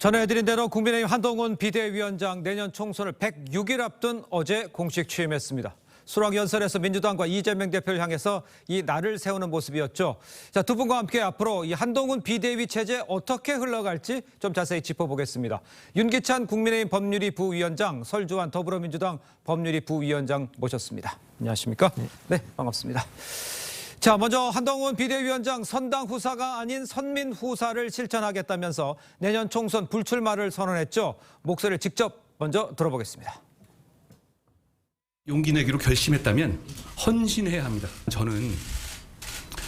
전해드린 대로 국민의힘 한동훈 비대위원장 내년 총선을 106일 앞둔 어제 공식 취임했습니다. 수락연설에서 민주당과 이재명 대표를 향해서 이 날을 세우는 모습이었죠. 자, 두 분과 함께 앞으로 이 한동훈 비대위 체제 어떻게 흘러갈지 좀 자세히 짚어보겠습니다. 윤기찬 국민의힘 법률위 부위원장, 설주환 더불어민주당 법률위 부위원장 모셨습니다. 안녕하십니까? 네, 반갑습니다. 자, 먼저 한동훈 비대위원장 선당 후사가 아닌 선민 후사를 실천하겠다면서 내년 총선 불출마를 선언했죠. 목소리를 직접 먼저 들어보겠습니다. 용기 내기로 결심했다면 헌신해야 합니다. 저는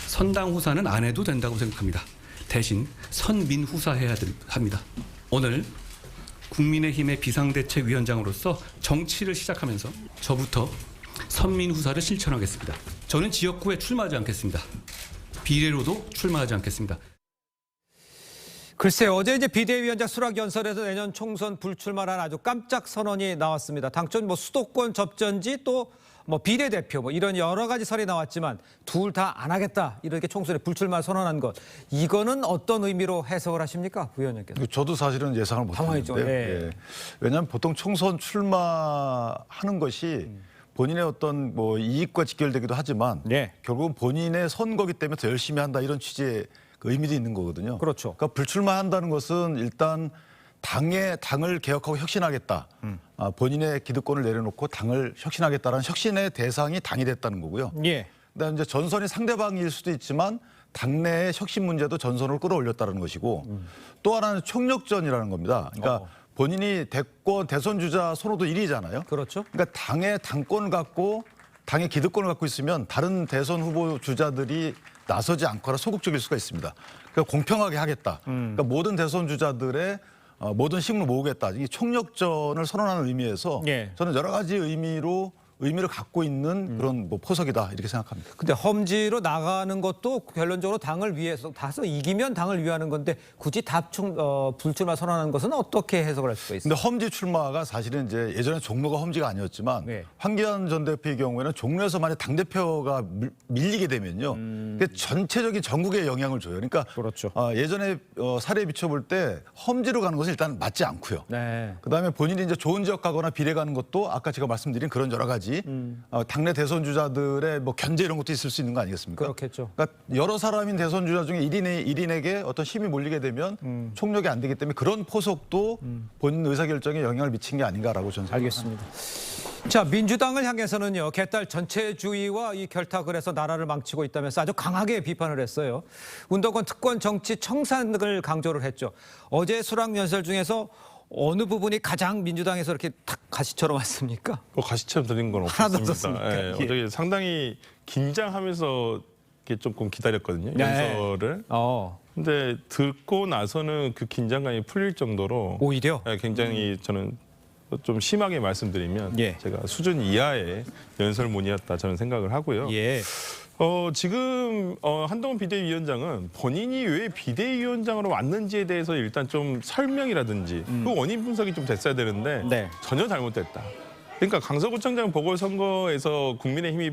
선당 후사는 안 해도 된다고 생각합니다. 대신 선민 후사해야 합니다. 오늘 국민의힘의 비상대책위원장으로서 정치를 시작하면서 저부터 선민 후사를 실천하겠습니다. 저는 지역구에 출마하지 않겠습니다. 비례로도 출마하지 않겠습니다. 글쎄요, 어제 이제 비대위원장 수락연설에서 내년 총선 불출마라는 아주 깜짝 선언이 나왔습니다. 당초 뭐 수도권 접전지 또 뭐 비례대표 뭐 이런 여러 가지 설이 나왔지만 둘 다 안 하겠다 이렇게 총선에 불출마 선언한 것, 이거는 어떤 의미로 해석을 하십니까, 부위원장께서? 저도 사실은 예상을 못했는데요. 예. 왜냐하면 보통 총선 출마하는 것이 본인의 어떤 뭐 이익과 직결되기도 하지만 결국은 본인의 선거기 때문에 더 열심히 한다 이런 취지의 그 의미도 있는 거거든요. 그렇죠. 그러니까 불출마한다는 것은 일단 당을 개혁하고 혁신하겠다. 본인의 기득권을 내려놓고 당을 혁신하겠다라는 혁신의 대상이 당이 됐다는 거고요. 그다음에 이제 전선이 상대방일 수도 있지만 당내의 혁신 문제도 전선으로 끌어올렸다는 것이고 또 하나는 총력전이라는 겁니다. 그러니까 본인이 대선 주자 선호도 1위잖아요. 그렇죠. 그러니까 당의 당권을 갖고 당의 기득권을 갖고 있으면 다른 대선 후보 주자들이 나서지 않거나 소극적일 수가 있습니다. 그러니까 공평하게 하겠다. 그러니까 모든 대선 주자들의 모든 힘을 모으겠다. 이 총력전을 선언하는 의미에서 저는 여러 가지 의미를 갖고 있는 그런 뭐 포석이다 이렇게 생각합니다. 근데 험지로 나가는 것도 결론적으로 당을 위해서, 다소 이기면 당을 위하는 건데 굳이 불출마 선언하는 것은 어떻게 해석을 할 수가 있습니까? 근데 험지 출마가 사실은 이제 예전에 종로가 험지가 아니었지만 황교안 전 대표의 경우에는 종로에서 만약 당대표가 밀리게 되면요. 그게 전체적인 전국에 영향을 줘요. 그러니까 예전에 사례에 비춰볼 때 험지로 가는 것은 일단 맞지 않고요. 그다음에 본인이 이제 좋은 지역 가거나 비례 가는 것도 아까 제가 말씀드린 그런 여러 가지 당내 대선 주자들의 뭐 견제 이런 것도 있을 수 있는 거 아니겠습니까? 그렇겠죠. 그러니까 여러 사람인 대선 주자 중에 1인에게 어떤 힘이 몰리게 되면 총력이 안 되기 때문에 그런 포석도 본인 의사결정에 영향을 미친 게 아닌가라고 저는 생각합니다. 알겠습니다. 자, 민주당을 향해서는요, 개딸 전체주의와 이 결탁을 해서 나라를 망치고 있다면서 아주 강하게 비판을 했어요. 운동권 특권 정치 청산을 강조를 했죠. 어제 수락연설 중에서 어느 부분이 가장 민주당에서 이렇게 탁 가시처럼 왔습니까? 가시처럼 들린 건 하나도 없었습니다. 없었습니까? 어제 상당히 긴장하면서 이렇게 조금 기다렸거든요. 연설을. 근데 듣고 나서는 그 긴장감이 풀릴 정도로 오히려 굉장히 저는 좀 심하게 말씀드리면 제가 수준 이하의 연설문이었다 저는 생각을 하고요. 지금 한동훈 비대위원장은 본인이 왜 비대위원장으로 왔는지에 대해서 일단 좀 설명이라든지 그 원인 분석이 좀 됐어야 되는데 전혀 잘못됐다. 그러니까 강서구청장 보궐선거에서 국민의힘이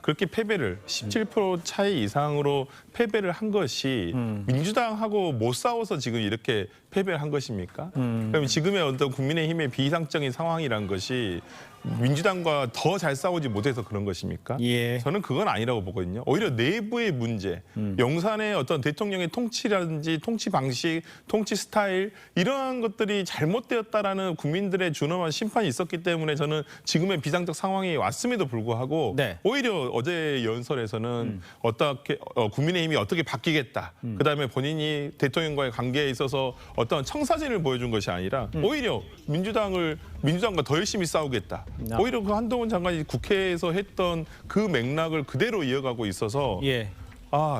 그렇게 패배를 17% 차이 이상으로 패배를 한 것이 민주당하고 못 싸워서 지금 이렇게 패배를 한 것입니까? 그럼 지금의 어떤 국민의힘의 비이상적인 상황이란 것이 민주당과 더 잘 싸우지 못해서 그런 것입니까? 저는 그건 아니라고 보거든요. 오히려 내부의 문제, 용산의 어떤 대통령의 통치라든지 통치 방식, 통치 스타일 이러한 것들이 잘못되었다라는 국민들의 준엄한 심판이 있었기 때문에 저는 지금의 비상적 상황이 왔음에도 불구하고 오히려 어제 연설에서는 어떻게 국민의힘이 어떻게 바뀌겠다. 그다음에 본인이 대통령과의 관계에 있어서 어떤 청사진을 보여준 것이 아니라 오히려 민주당과 더 열심히 싸우겠다. 오히려 그 한동훈 장관이 국회에서 했던 그 맥락을 그대로 이어가고 있어서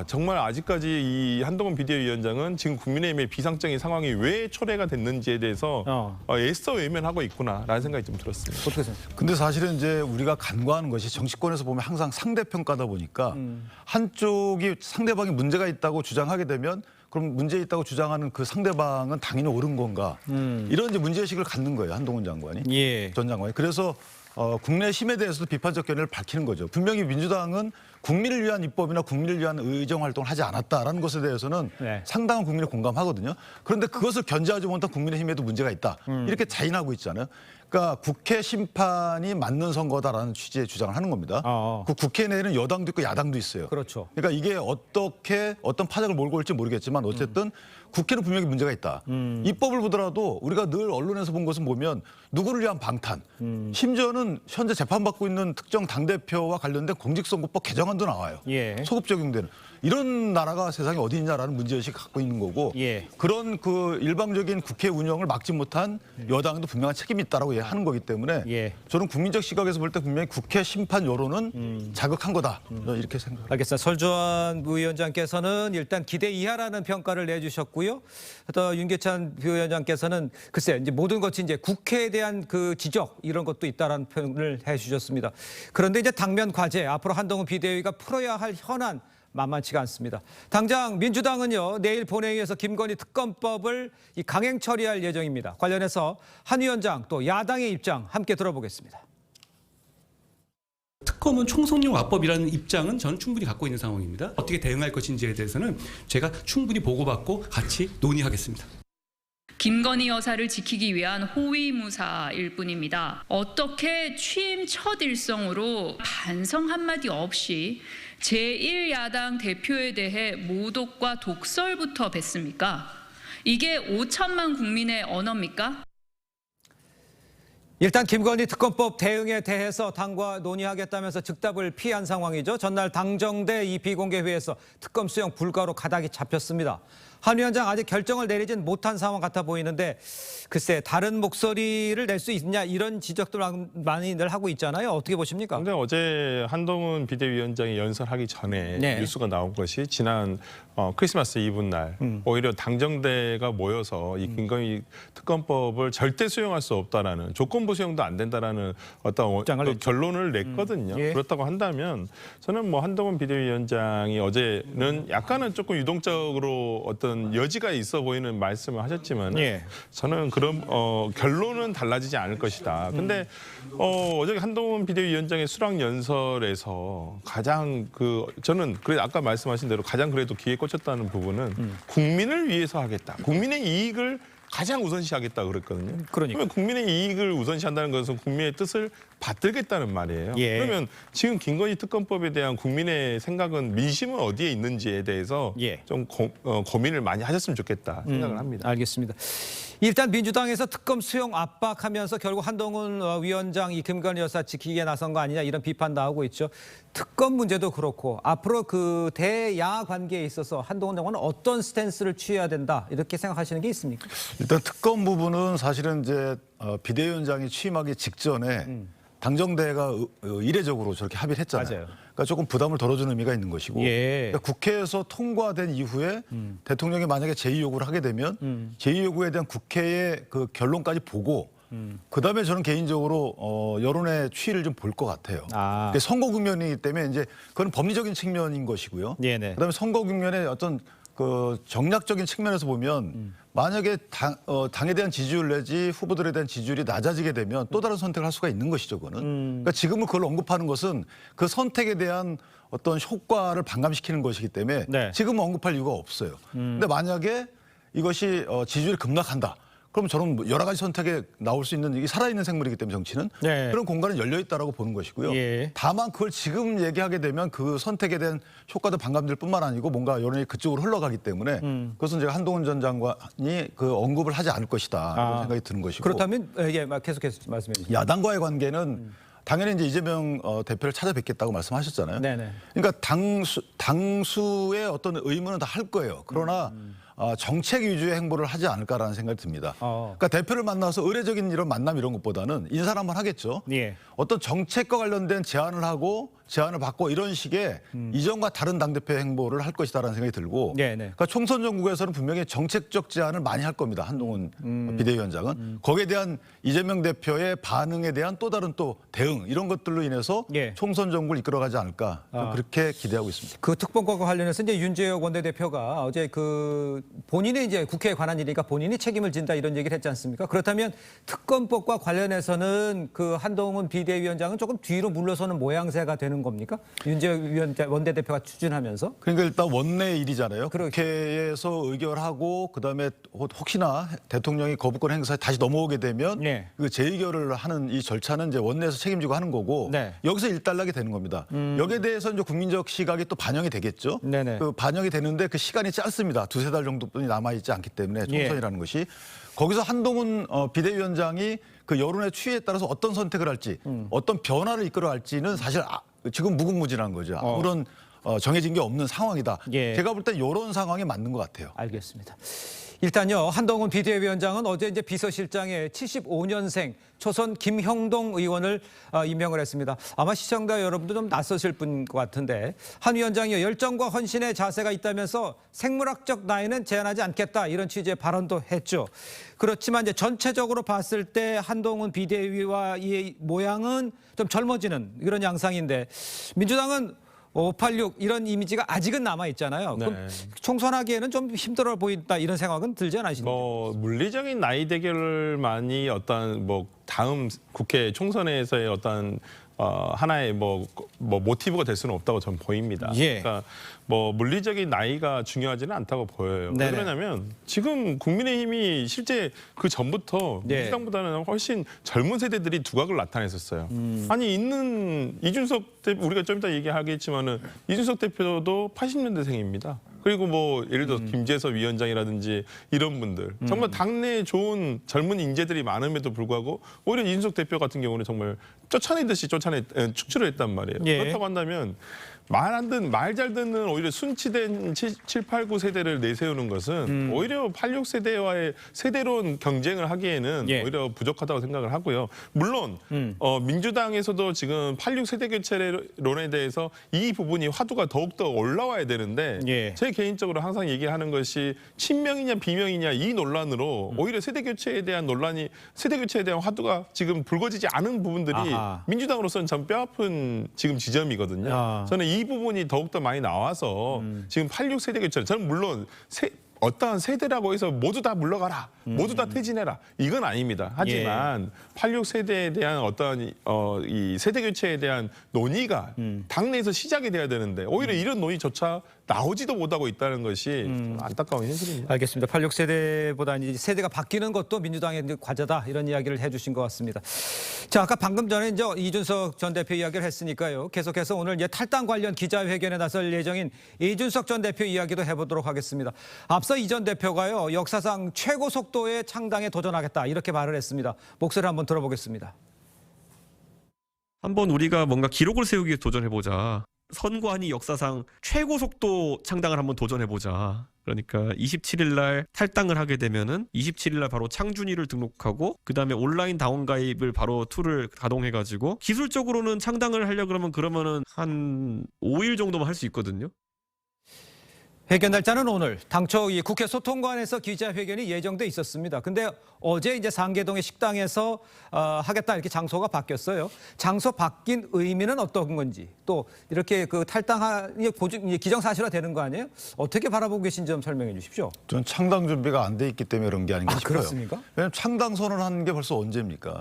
정말 아직까지 이 한동훈 비대위원장은 지금 국민의힘의 비상적인 상황이 왜 초래가 됐는지에 대해서 애써 외면하고 있구나라는 생각이 좀 들었습니다. 어떻게 생각하세요? 근데 사실은 이제 우리가 간과하는 것이 정치권에서 보면 항상 상대평가다 보니까 한쪽이 상대방이 문제가 있다고 주장하게 되면 그럼 문제 있다고 주장하는 그 상대방은 당연히 옳은 건가? 이런 이제 문제의식을 갖는 거예요, 한동훈 장관이. 전 장관이. 그래서 국내 힘에 대해서도 비판적 견해를 밝히는 거죠. 분명히 민주당은 국민을 위한 입법이나 국민을 위한 의정 활동을 하지 않았다라는 것에 대해서는 네. 상당한 국민이 공감하거든요. 그런데 그것을 견제하지 못한 국민의힘에도 문제가 있다. 이렇게 자인하고 있잖아요. 그러니까 국회 심판이 맞는 선거다라는 취지의 주장을 하는 겁니다. 그 국회 내에는 여당도 있고 야당도 있어요. 그렇죠. 그러니까 이게 어떤 파장을 몰고 올지 모르겠지만 어쨌든 국회는 분명히 문제가 있다. 입법을 보더라도 우리가 늘 언론에서 본 것은 보면 누구를 위한 방탄, 심지어는 현재 재판받고 있는 특정 당대표와 관련된 공직선거법 개정안도 나와요. 예. 소급 적용되는. 이런 나라가 세상에 어디 있냐라는 문제의식을 갖고 있는 거고 예. 그런 그 일방적인 국회 운영을 막지 못한 여당도 분명한 책임이 있다라고 하는 거기 때문에 예. 저는 국민적 시각에서 볼 때 분명히 국회 심판 여론은 자극한 거다. 저는 이렇게 생각합니다. 알겠습니다. 설주환 부위원장께서는 일단 기대 이하라는 평가를 내주셨고요. 또 윤계찬 부위원장께서는 글쎄 이제 모든 것이 이제 국회에 대한 그 지적 이런 것도 있다라는 표현을 해주셨습니다. 그런데 이제 당면 과제 앞으로 한동훈 비대위가 풀어야 할 현안 만만치가 않습니다. 당장 민주당은요 내일 본회의에서 김건희 특검법을 강행 처리할 예정입니다. 관련해서 한 위원장 또 야당의 입장 함께 들어보겠습니다. 특검은 총선용 와법이라는 입장은 저는 충분히 갖고 있는 상황입니다. 어떻게 대응할 것인지에 대해서는 제가 충분히 보고받고 같이 논의하겠습니다. 김건희 여사를 지키기 위한 호위무사일 뿐입니다. 어떻게 취임 첫 일성으로 반성 한마디 없이 제1야당 대표에 대해 모독과 독설부터 뱉습니까? 이게 5천만 국민의 언어입니까? 일단 김건희 특검법 대응에 대해서 당과 논의하겠다면서 즉답을 피한 상황이죠. 전날 당정대 이 비공개회에서 특검 수용 불가로 가닥이 잡혔습니다. 한 위원장 아직 결정을 내리진 못한 상황 같아 보이는데 글쎄 다른 목소리를 낼 수 있냐 이런 지적들 많이들 하고 있잖아요. 어떻게 보십니까? 근데 어제 한동훈 비대위원장이 연설하기 전에 네. 뉴스가 나온 것이 지난 크리스마스 이브 날 오히려 당정대가 모여서 이 김건희 특검법을 절대 수용할 수 없다라는 조건부 수용도 안 된다라는 어떤 결론을 냈거든요. 예. 그렇다고 한다면 저는 뭐 한동훈 비대위원장이 어제는 약간은 조금 유동적으로 어떤 여지가 있어 보이는 말씀을 하셨지만 예. 저는 그런 결론은 달라지지 않을 것이다. 근데 어제 한동훈 비대위원장의 수락 연설에서 가장 저는 그래 아까 말씀하신 대로 가장 그래도 귀에 꽂혔다는 부분은 국민을 위해서 하겠다. 국민의 이익을 가장 우선시하겠다 그랬거든요. 그러니까. 그러면 국민의 이익을 우선시한다는 것은 국민의 뜻을 받들겠다는 말이에요. 예. 그러면 지금 김건희 특검법에 대한 국민의 생각은 민심은 어디에 있는지에 대해서 예. 좀 고민을 많이 하셨으면 좋겠다 생각을 합니다. 알겠습니다. 일단 민주당에서 특검 수용 압박하면서 결국 한동훈 위원장 이 김건희 여사 지키기에 나선 거 아니냐 이런 비판 나오고 있죠. 특검 문제도 그렇고 앞으로 그 대야 관계에 있어서 한동훈 장관은 어떤 스탠스를 취해야 된다 이렇게 생각하시는 게 있습니까? 일단 특검 부분은 사실은 이제 비대위원장이 취임하기 직전에 당정대가 이례적으로 저렇게 합의를 했잖아요. 맞아요. 그러니까 조금 부담을 덜어주는 의미가 있는 것이고 예. 그러니까 국회에서 통과된 이후에 대통령이 만약에 제의 요구를 하게 되면 제의 요구에 대한 국회의 그 결론까지 보고 그다음에 저는 개인적으로 여론의 추이를 좀 볼 것 같아요. 아. 선거 국면이기 때문에 이제 그건 법리적인 측면인 것이고요. 네네. 그다음에 선거 국면의 어떤 그 정략적인 측면에서 보면 만약에 당에 대한 지지율 내지 후보들에 대한 지지율이 낮아지게 되면 또 다른 선택을 할 수가 있는 것이죠. 그거는. 그러니까 지금은 그걸 언급하는 것은 그 선택에 대한 어떤 효과를 반감시키는 것이기 때문에 네. 지금은 언급할 이유가 없어요. 근데 만약에 이것이 지지율이 급락한다. 그럼 저는 여러 가지 선택에 나올 수 있는 이게 살아있는 생물이기 때문에 정치는 네. 그런 공간은 열려 있다라고 보는 것이고요. 예. 다만 그걸 지금 얘기하게 되면 그 선택에 대한 효과도 반감될 뿐만 아니고 뭔가 여론이 그쪽으로 흘러가기 때문에 그것은 제가 한동훈 전 장관이 그 언급을 하지 않을 것이다 이런 생각이 드는 것이고. 그렇다면 예, 계속해서 말씀해 주시죠. 야당과의 관계는 당연히 이제 이재명 대표를 찾아뵙겠다고 말씀하셨잖아요. 네네. 그러니까 당수의 어떤 의무는 다 할 거예요. 그러나 정책 위주의 행보를 하지 않을까라는 생각이 듭니다. 그러니까 대표를 만나서 의례적인 이런 만남 이런 것보다는 인사를 한번 하겠죠. 예. 어떤 정책과 관련된 제안을 하고 제안을 받고 이런 식의 이전과 다른 당대표 행보를 할 것이다라는 생각이 들고 그러니까 총선 전국에서는 분명히 정책적 제안을 많이 할 겁니다. 한동훈 비대위원장은. 거기에 대한 이재명 대표의 반응에 대한 또 다른 또 대응 이런 것들로 인해서 총선 전국을 이끌어가지 않을까 그렇게 기대하고 있습니다. 그 특검과 관련해서 이제 윤재혁 원내대표가 어제 본인의 이제 국회에 관한 일이니까 본인이 책임을 진다 이런 얘기를 했지 않습니까? 그렇다면 특검법과 관련해서는 그 한동훈 비대위원장은 조금 뒤로 물러서는 모양새가 되는 겁니까? 윤재혁 원내대표가 추진하면서? 그러니까 일단 원내 일이잖아요. 국회에서 의결하고 그다음에 혹시나 대통령이 거부권 행사에 다시 넘어오게 되면 그 재의결을 하는 이 절차는 이제 원내에서 책임지고 하는 거고 여기서 일단락이 되는 겁니다. 여기에 대해서 이제 국민적 시각이 또 반영이 되겠죠. 그 반영이 되는데 그 시간이 짧습니다. 두세 달 정도뿐이 남아있지 않기 때문에 총선이라는 것이. 거기서 한동훈 비대위원장이 그 여론의 추이에 따라서 어떤 선택을 할지 어떤 변화를 이끌어갈지는 사실 지금 무궁무진한 거죠. 아무런 정해진 게 없는 상황이다. 제가 볼 때 이런 상황이 맞는 것 같아요. 알겠습니다. 일단요, 한동훈 비대위원장은 어제 이제 비서실장에 75년생 초선 김형동 의원을 임명을 했습니다. 아마 시청자 여러분도 좀 낯서실 분 것 같은데 한 위원장이 열정과 헌신의 자세가 있다면서 생물학적 나이는 제한하지 않겠다 이런 취지의 발언도 했죠. 그렇지만 이제 전체적으로 봤을 때 한동훈 비대위와 이 모양은 좀 젊어지는 이런 양상인데 민주당은 586 이런 이미지가 아직은 남아 있잖아요. 그럼 총선하기에는 좀 힘들어 보인다 이런 생각은 들지 않으십니까? 물리적인 나이 대결만이 어떤 다음 국회 총선에서의 어떤 하나의 모티브가 될 수는 없다고 저는 보입니다. 그러니까 물리적인 나이가 중요하지는 않다고 보여요. 왜 그러냐면 지금 국민의힘이 실제 그 전부터 민주당보다는 훨씬 젊은 세대들이 두각을 나타냈었어요. 아니 있는 이준석 대표 우리가 좀 이따 얘기하겠지만은 이준석 대표도 80년대생입니다. 그리고 예를 들어 김재섭 위원장이라든지 이런 분들 정말 당내에 좋은 젊은 인재들이 많음에도 불구하고 오히려 이준석 대표 같은 경우는 정말 쫓아내듯이 축출을 했단 말이에요. 그렇다고 한다면 말 잘 듣는 오히려 순치된 7, 8, 9 세대를 내세우는 것은 오히려 86 세대와의 세대론 경쟁을 하기에는 오히려 부족하다고 생각을 하고요. 물론 민주당에서도 지금 86 세대 교체론에 대해서 이 부분이 화두가 더욱더 올라와야 되는데 제 개인적으로 항상 얘기하는 것이 친명이냐 비명이냐 이 논란으로 오히려 세대 교체에 대한 화두가 지금 불거지지 않은 부분들이 민주당으로서는 전 뼈아픈 지금 지점이거든요. 저는 이 부분이 더욱더 많이 나와서 지금 86 세대 교체 저는 물론 어떠한 세대라고 해서 모두 다 물러가라, 모두 다 퇴진해라 이건 아닙니다. 하지만 86 세대에 대한 어떠한 이 세대 교체에 대한 논의가 당내에서 시작이 돼야 되는데 오히려 이런 논의조차 나오지도 못하고 있다는 것이 안타까운 현실입니다. 알겠습니다. 86세대보다 이제 세대가 바뀌는 것도 민주당의 과제다 이런 이야기를 해주신 것 같습니다. 자, 아까 방금 전에 이제 이준석 전 대표 이야기를 했으니까요. 계속해서 오늘 이제 탈당 관련 기자회견에 나설 예정인 이준석 전 대표 이야기도 해보도록 하겠습니다. 앞서 이 전 대표가요 역사상 최고 속도의 창당에 도전하겠다 이렇게 말을 했습니다. 목소리 한번 들어보겠습니다. 한번 우리가 뭔가 기록을 세우기 위해 도전해보자. 선관위 역사상 최고 속도 창당을 한번 도전해보자. 그러니까 27일 날 탈당을 하게 되면은 27일 날 바로 창준이를 등록하고 그다음에 온라인 당원 가입을 바로 툴을 가동해가지고 기술적으로는 창당을 하려고 그러면은 한 5일 정도만 할 수 있거든요. 회견 날짜는 오늘 당초 이 국회 소통관에서 기자회견이 예정돼 있었습니다. 근데 어제 이제 상계동의 식당에서 하겠다 이렇게 장소가 바뀌었어요. 장소 바뀐 의미는 어떤 건지 또 이렇게 그 탈당이 기정사실화 되는 거 아니에요? 어떻게 바라보고 계신지 좀 설명해 주십시오. 저는 창당 준비가 안 돼 있기 때문에 그런 게 아닌가 싶어요. 그렇습니까? 왜냐하면 창당 선언한 게 벌써 언제입니까?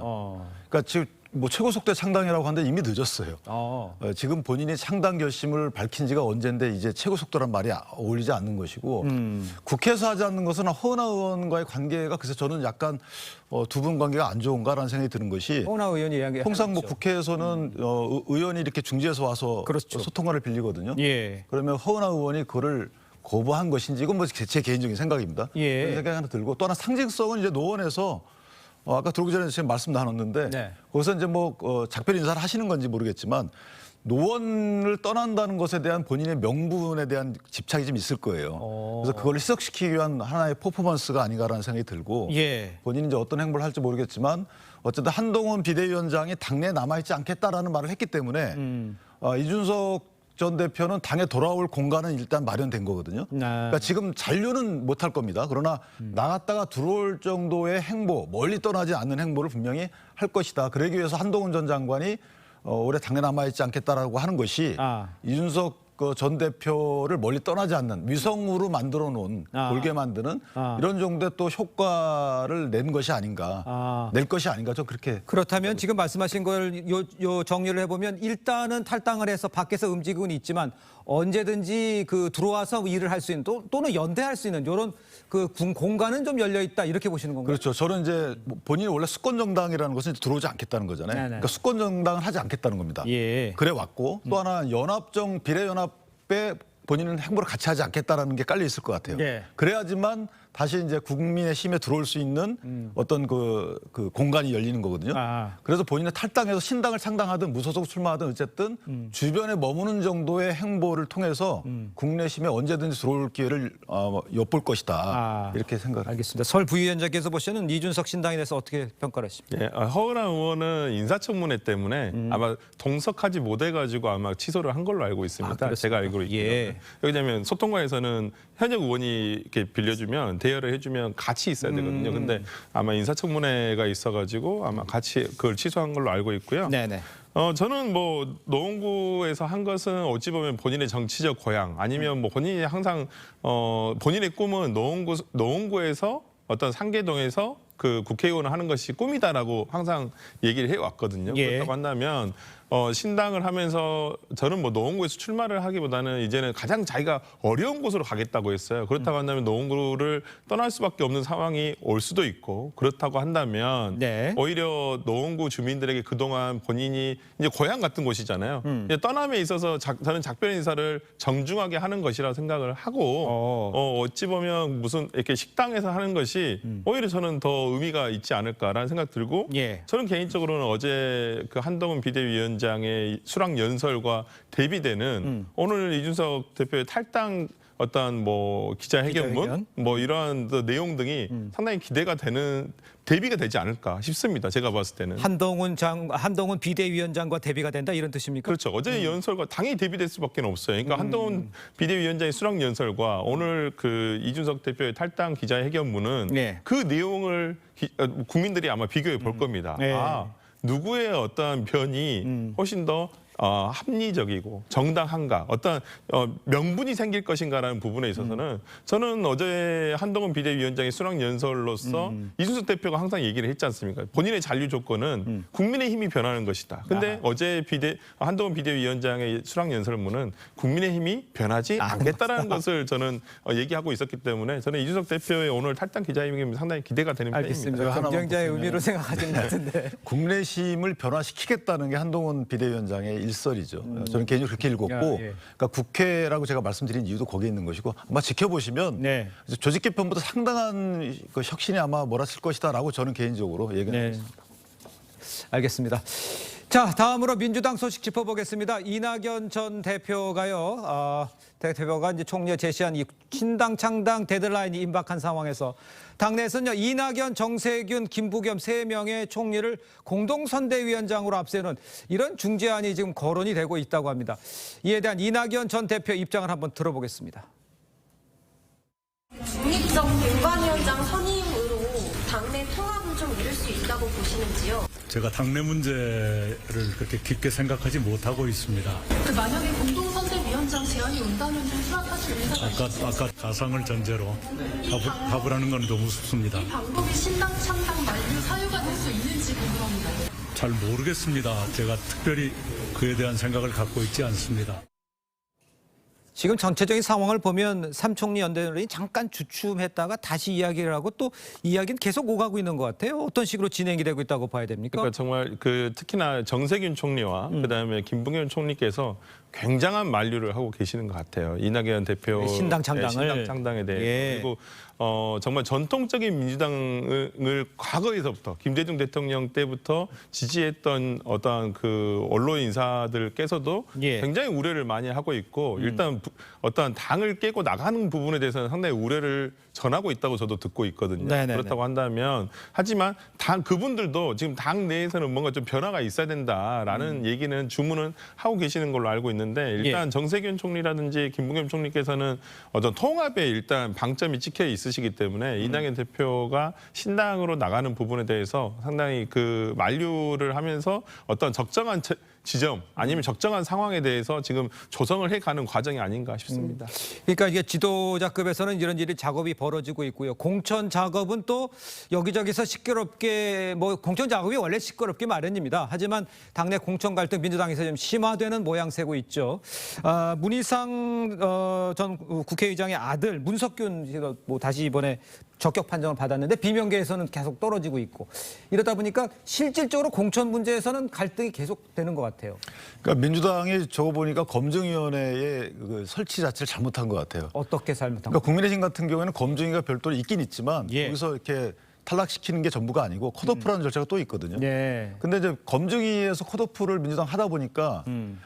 그러니까 지금 최고 속도의 창당이라고 하는데 이미 늦었어요. 지금 본인이 창당 결심을 밝힌 지가 언젠데 이제 최고 속도란 말이 어울리지 않는 것이고 국회에서 하지 않는 것은 허은하 의원과의 관계가 그래서 저는 약간 두 분 관계가 안 좋은가라는 생각이 드는 것이 허은하 의원이 이야기하죠. 통상 국회에서는 의원이 이렇게 중지해서 와서 소통관을 빌리거든요. 그러면 허은하 의원이 그거를 거부한 것인지 이건 제 개인적인 생각입니다. 그런 생각이 하나 들고 또 하나 상징성은 이제 노원에서 아까 들어오기 전에 제가 말씀 나눴는데 거기서 이제 작별 인사를 하시는 건지 모르겠지만 노원을 떠난다는 것에 대한 본인의 명분에 대한 집착이 좀 있을 거예요. 그래서 그걸 희석시키기 위한 하나의 퍼포먼스가 아닌가라는 생각이 들고 예. 본인이 이제 어떤 행보를 할지 모르겠지만 어쨌든 한동훈 비대위원장이 당내에 남아있지 않겠다라는 말을 했기 때문에 이준석 전 대표는 당에 돌아올 공간은 일단 마련된 거거든요. 그러니까 지금 잔류는 못할 겁니다. 그러나 나갔다가 들어올 정도의 행보, 멀리 떠나지 않는 행보를 분명히 할 것이다. 그러기 위해서 한동훈 전 장관이 올해 당에 남아있지 않겠다라고 하는 것이 이준석 전 대표를 멀리 떠나지 않는 위성으로 만들어 놓은 돌게 만드는 이런 정도의 또 효과를 낸 것이 아닌가, 낼 것이 아닌가 좀 그렇게. 그렇다면 지금 말씀하신 걸 요 정리를 해보면 일단은 탈당을 해서 밖에서 움직이고는 있지만 언제든지 그 들어와서 일을 할 수 있는 또는 연대할 수 있는 이런 그 공간은 좀 열려 있다 이렇게 보시는 건가요? 그렇죠. 저는 이제 본인이 원래 수권 정당이라는 것은 들어오지 않겠다는 거잖아요. 네네. 그러니까 수권 정당은 하지 않겠다는 겁니다. 예. 그래 왔고 또 하나 비례연합에 본인은 행보를 같이 하지 않겠다라는 게 깔려 있을 것 같아요. 예. 그래야지만 다시 이제 국민의힘에 들어올 수 있는 어떤 그 공간이 열리는 거거든요. 그래서 본인은 탈당해서 신당을 창당하든 무소속 출마하든 어쨌든 주변에 머무는 정도의 행보를 통해서 국내심에 언제든지 들어올 기회를 엿볼 것이다. 이렇게 생각합니다. 알겠습니다. 설 부위원장께서 보시는 이준석 신당에 대해서 어떻게 평가를 하십니까? 예, 허은하 의원은 인사청문회 때문에 아마 동석하지 못해가지고 아마 취소를 한 걸로 알고 있습니다. 제가 알고 있고요. 예. 왜냐하면 소통관에서는 현역 의원이 이렇게 빌려주면 대여를 해주면 같이 있어야 되거든요. 근데 아마 인사청문회가 있어가지고 아마 같이 그걸 취소한 걸로 알고 있고요. 네네. 저는 뭐 노원구에서 한 것은 어찌 보면 본인의 정치적 고향 아니면 뭐 본인이 항상 본인의 꿈은 노원구에서 어떤 상계동에서 그 국회의원을 하는 것이 꿈이다라고 항상 얘기를 해왔거든요. 예. 그렇다고 한다면 신당을 하면서 저는 뭐 노원구에서 출마를 하기보다는 이제는 가장 자기가 어려운 곳으로 가겠다고 했어요. 그렇다고 한다면 노원구를 떠날 수밖에 없는 상황이 올 수도 있고 그렇다고 한다면 네. 오히려 노원구 주민들에게 그동안 본인이 이제 고향 같은 곳이잖아요. 이제 떠남에 있어서 저는 작별 인사를 정중하게 하는 것이라 생각을 하고 어찌 보면 무슨 이렇게 식당에서 하는 것이 오히려 저는 더 의미가 있지 않을까라는 생각 들고 예. 저는 개인적으로는 어제 그 한동훈 비대위원장의 수락 연설과 대비되는 오늘 이준석 대표의 탈당 어떤 뭐 기자회견문 기자회견? 뭐 이러한 내용 등이 상당히 기대가 되는 대비가 되지 않을까 싶습니다. 제가 봤을 때는. 한동훈 비대위원장과 대비가 된다 이런 뜻입니까? 그렇죠. 어제 연설과 당연히 대비될 수밖에 없어요. 그러니까 한동훈 비대위원장의 수락 연설과 오늘 그 이준석 대표의 탈당 기자회견문은 네. 그 내용을 국민들이 아마 비교해 볼 겁니다. 네. 누구의 어떠한 변이 훨씬 더 합리적이고 정당한가 어떤 명분이 생길 것인가라는 부분에 있어서는 저는 어제 한동훈 비대위원장의 수락 연설로서 이준석 대표가 항상 얘기를 했지 않습니까? 본인의 잔류 조건은 국민의힘이 변하는 것이다. 근데 어제 한동훈 비대위원장의 수락 연설문은 국민의힘이 변하지 않겠다라는 것을 저는 얘기하고 있었기 때문에 저는 이준석 대표의 오늘 탈당 기자회견이 상당히 기대가 되는 편입니다. 알겠습니다. 경쟁자의 의미로 생각하시는 것 같은데. 국내심을 변화시키겠다는 게 한동훈 비대위원장의 일설이죠. 저는 개인적으로 그렇게 읽었고 예. 그러니까 국회라고 제가 말씀드린 이유도 거기에 있는 것이고 아마 지켜보시면 네. 조직 개편보다 상당한 그 혁신이 아마 몰아칠 것이다라고 저는 개인적으로 얘기합니다. 네. 알겠습니다. 자, 다음으로 민주당 소식 짚어보겠습니다. 이낙연 전 대표가요. 대표가 이제 총리에 제시한 이 신당 창당 데드라인이 임박한 상황에서 당내에서는요, 이낙연, 정세균, 김부겸 3명의 총리를 공동선대위원장으로 앞세우는 이런 중재안이 지금 거론이 되고 있다고 합니다. 이에 대한 이낙연 전 대표 입장을 한번 들어보겠습니다. 중립적 공관위원장 선임으로 당내 통합을 좀 이룰 수 있다고 보시는지요? 제가 당내 문제를 그렇게 깊게 생각하지 못하고 있습니다. 만약에 공동선대위원장 제안이 온다면 좀 수락하실 의사가 아까 가상을 전제로 답을 하는 건 너무 우습습니다. 이 방법이 신당 창당 만류 사유가 될 수 있는지 궁금합니다. 잘 모르겠습니다. 제가 특별히 그에 대한 생각을 갖고 있지 않습니다. 지금 전체적인 상황을 보면 삼총리 연대론이 잠깐 주춤했다가 다시 이야기를 하고 또 이야기는 계속 오가고 있는 것 같아요. 어떤 식으로 진행이 되고 있다고 봐야 됩니까? 그러니까 정말 특히나 정세균 총리와 그다음에 김부겸 총리께서 굉장한 만류를 하고 계시는 것 같아요. 이낙연 대표 신당 창당에 대해 그리고 정말 전통적인 민주당을 과거에서부터 김대중 대통령 때부터 지지했던 어떠한 그 언론 인사들께서도 굉장히 우려를 많이 하고 있고 일단 어떠한 당을 깨고 나가는 부분에 대해서는 상당히 우려를 전하고 있다고 저도 듣고 있거든요. 네네네. 그렇다고 한다면 하지만 그분들도 지금 당 내에서는 뭔가 좀 변화가 있어야 된다라는 얘기는 주문은 하고 계시는 걸로 알고 있는데 일단 정세균 총리라든지 김부겸 총리께서는 어떤 통합에 일단 방점이 찍혀 있으시기 때문에 이낙연 대표가 신당으로 나가는 부분에 대해서 상당히 그 만류를 하면서 어떤 적정한 지점 아니면 적정한 상황에 대해서 지금 조성을 해가는 과정이 아닌가 싶습니다. 그러니까 이게 지도자급에서는 이런 일이 작업이 벌어지고 있고요. 공천 작업은 또 여기저기서 시끄럽게 공천 작업이 원래 시끄럽기 마련입니다. 하지만 당내 공천 갈등 민주당에서 좀 심화되는 모양새고 있죠. 문희상 전 국회의장의 아들 문석균 씨가 다시 이번에 적격 판정을 받았는데 비명계에서는 계속 떨어지고 있고 이러다 보니까 실질적으로 공천 문제에서는 갈등이 계속되는 것 같아요. 그러니까 민주당이 저거 보니까 검증위원회의 그 설치 자체를 잘못한 것 같아요. 어떻게 잘못한 그러니까 국민의힘 같은 경우에는 검증위가 별도로 있긴 있지만 거기서 이렇게 탈락시키는 게 전부가 아니고 컷오프라는 절차가 또 있거든요. 근데 이제 검증위에서 컷오프를 민주당 하다 보니까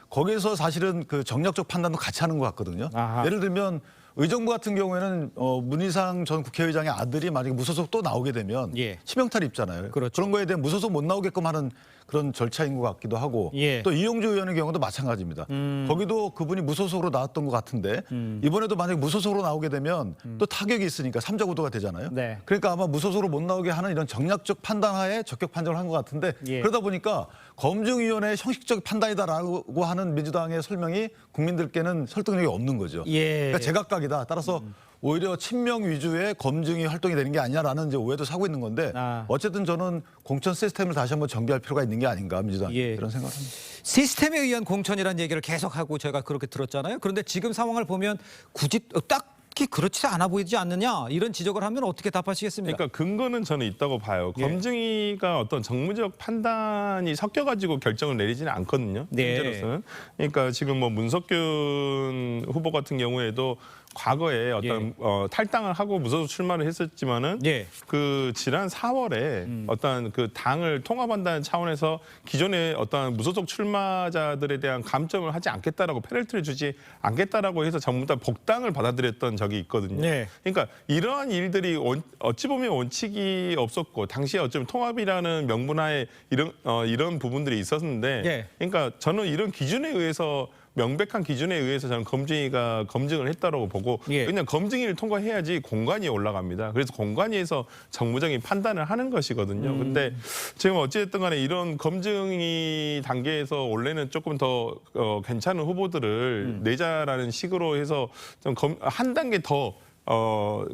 거기서 사실은 그 정략적 판단도 같이 하는 것 같거든요. 예를 들면 의정부 같은 경우에는 문희상 전 국회의장의 아들이 만약에 무소속 또 나오게 되면 치명타를 입잖아요. 그런 거에 대한 무소속 못 나오게끔 하는 그런 절차인 것 같기도 하고 또 이용주 의원의 경우도 마찬가지입니다. 거기도 그분이 무소속으로 나왔던 것 같은데 이번에도 만약에 무소속으로 나오게 되면 또 타격이 있으니까 삼자 구도가 되잖아요. 그러니까 아마 무소속으로 못 나오게 하는 이런 정략적 판단하에 적격 판정을 한 것 같은데 그러다 보니까 검증위원회의 형식적 판단이다라고 하는 민주당의 설명이 국민들께는 설득력이 없는 거죠. 그러니까 제각각이다. 따라서 오히려 친명 위주의 검증이 활동이 되는 게 아니냐라는 이제 오해도 사고 있는 건데 어쨌든 저는 공천 시스템을 다시 한번 정비할 필요가 있는 게 아닌가 민주당 이런 생각을 합니다. 시스템에 의한 공천이라는 얘기를 계속하고 제가 그렇게 들었잖아요. 그런데 지금 상황을 보면 굳이 딱히 그렇지 않아 보이지 않느냐 이런 지적을 하면 어떻게 답하시겠습니까? 그러니까 근거는 저는 있다고 봐요. 검증위가 어떤 정무적 판단이 섞여가지고 결정을 내리지는 않거든요. 현재로서는. 그러니까 지금 문석균 후보 같은 경우에도 과거에 어떤 탈당을 하고 무소속 출마를 했었지만은 그 지난 4월에 어떤 그 당을 통합한다는 차원에서 기존의 어떤 무소속 출마자들에 대한 감점을 하지 않겠다라고 페널티를 주지 않겠다라고 해서 전부 다 복당을 받아들였던 적이 있거든요. 그러니까 이러한 일들이 어찌 보면 원칙이 없었고 당시에 어쩌면 통합이라는 명분하에 이런 부분들이 있었는데 그러니까 저는 이런 기준에 의해서 명백한 기준에 의해서 저는 검증위가 검증을 했다라고 보고 그냥 검증위를 통과해야지 공관위에 올라갑니다. 그래서 공관위에서 정무적인 판단을 하는 것이거든요. 근데 지금 어찌됐든 간에 이런 검증위 단계에서 원래는 조금 더 괜찮은 후보들을 내자라는 식으로 해서 좀 한 단계 더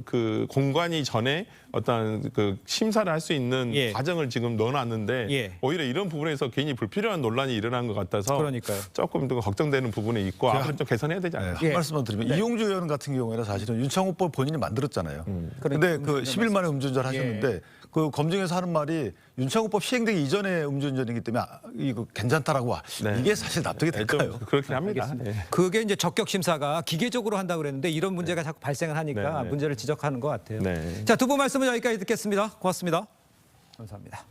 그 공관위 전에 어떤 그 심사를 할 수 있는 과정을 지금 넣어놨는데 오히려 이런 부분에서 괜히 불필요한 논란이 일어난 것 같아서 조금 더 걱정되는 부분이 있고 앞으로 좀 개선해야 되지 않을까. 한 말씀만 드리면 이용주 의원 같은 경우에는 사실은 윤창호법 본인이 만들었잖아요. 근데 그 10일 만에 음주운전 하셨는데 그 검증에서 하는 말이 윤창호법 시행되기 이전에 음주운전이기 때문에 이거 괜찮다라고 이게 사실 납득이 될까요? 그렇긴 합니다. 그게 이제 적격 심사가 기계적으로 한다고 그랬는데 이런 문제가 자꾸 발생을 하니까 문제를 지적하는 것 같아요. 자, 두 분 말씀은 여기까지 듣겠습니다. 고맙습니다. 감사합니다.